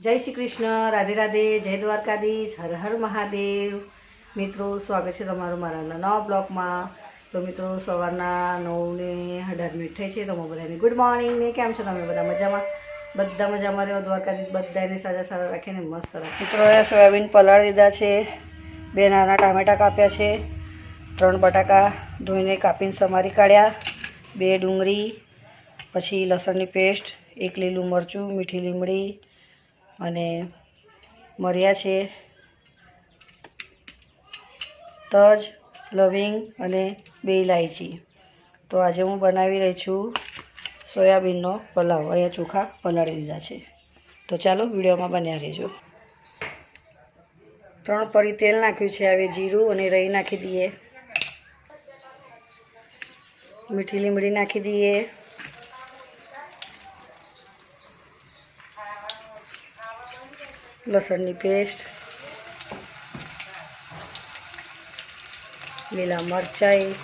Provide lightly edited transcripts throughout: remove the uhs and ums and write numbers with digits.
जय श्री कृष्ण, राधे राधे, जय द्वारकाधीश, हर हर महादेव। मित्रों स्वागत है तमारुं मारा नवा ब्लॉग में। तो मित्रों सवारना 9:18 थई छे। तो बधाने गुड मॉर्निंग ने केम छो तमे बधा मजामां? बधा मजामां रहो। द्वारकाधीश बधाने साजा सारा राखीने मस्त राखे। मित्रों आ सोयाबीन पलाળી દીધા છે, 2 નાના ટામેટા કાપ્યા છે, 3 બટાકા ધોઈને કાપીને સમારી કાઢ્યા, 2 ડુંગળી, પછી લસણની પેસ્ટ, 1 લીલું મરચું, મીઠી લીમડી અને મરિયા છે, તજ, લવિંગ અને 2 ઇલાયચી। તો આજે હું બનાવી રહી છું સોયાબીનનો પલાવ। અહીંયા ચોખા પલાળી દીધા છે। તો ચાલો વિડીયોમાં બન્યા રહેજો। 3 પરી તેલ નાખ્યું છે। હવે જીરું અને રાઈ નાખી દઈએ, મીઠી લીમડી નાખી દઈએ, लसणनी पेस्ट, लीला मरचा 1,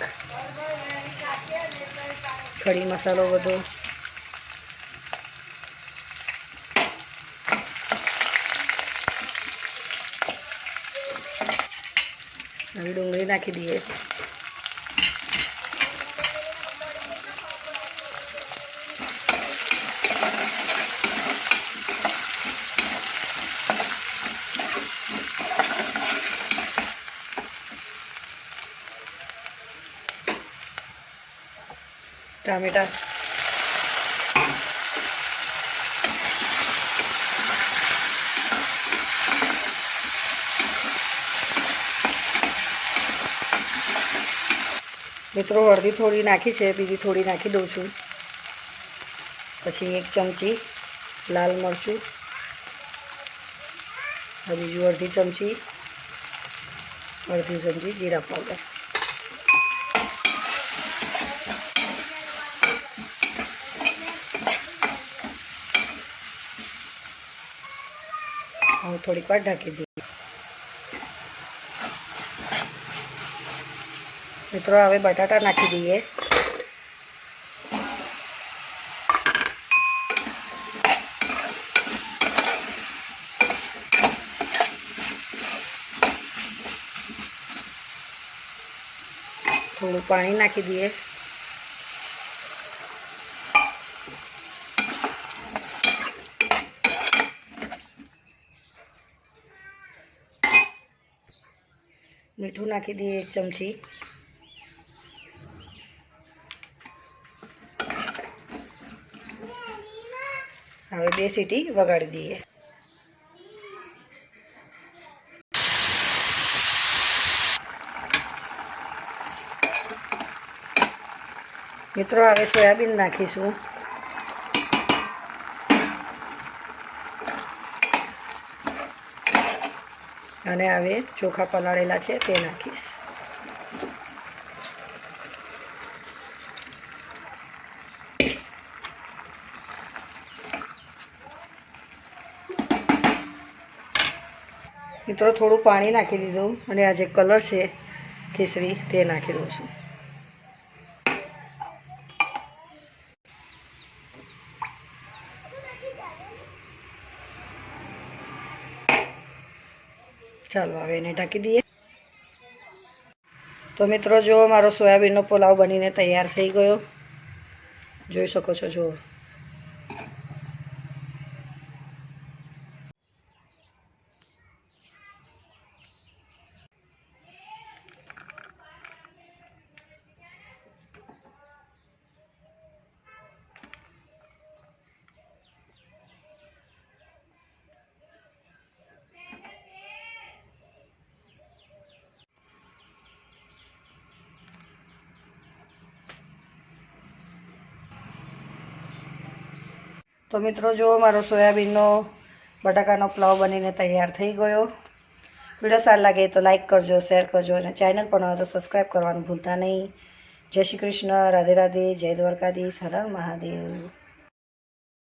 खड़ी मसालो बधो, डूंगળી नाखी दीए, टामेटा, मित्रों हळदी थोड़ी नाखी है, बीजी थोड़ी नाखी दઉં છું। પછી 1 चमची लाल मरचું, बीजू अर्धी चमची जीरा पाउडर, और थोड़ी बार ढकी दी। मित्रों हवे बटाटा नाखी दीए, थोड़ू पानी नाखी दीए, मीठू नाखी दीए 1 चमची, हवे 2 सीटी वगाड़ी दीए। मित्रों हवे सोयाबीन नाखीशुं। અને હવે ચોખા પલાળેલા છે તે નાખીશ। મિત્રો થોડું પાણી નાખી દીધું અને આ જે કલર છે કેસરી તે નાખી દઉં છું। ચાલો હવે એને ઢાંકી દઈએ। તો મિત્રો જો મારો સોયાબીનનો પુલાવ બનીને તૈયાર થઈ ગયો, જોઈ શકો છો। જો तो मित्रों जो मारो सोयाबीननो बटाकानो पुलाव बनीने तैयार थई गयो। वीडियो सारो लागे तो लाइक करजो, शेर करजो और चैनल पर नवा तो सब्सक्राइब करवानुं भूलता नहीं। जय श्री कृष्ण, राधे राधे, जय द्वारकाधीश, हर हर महादेव।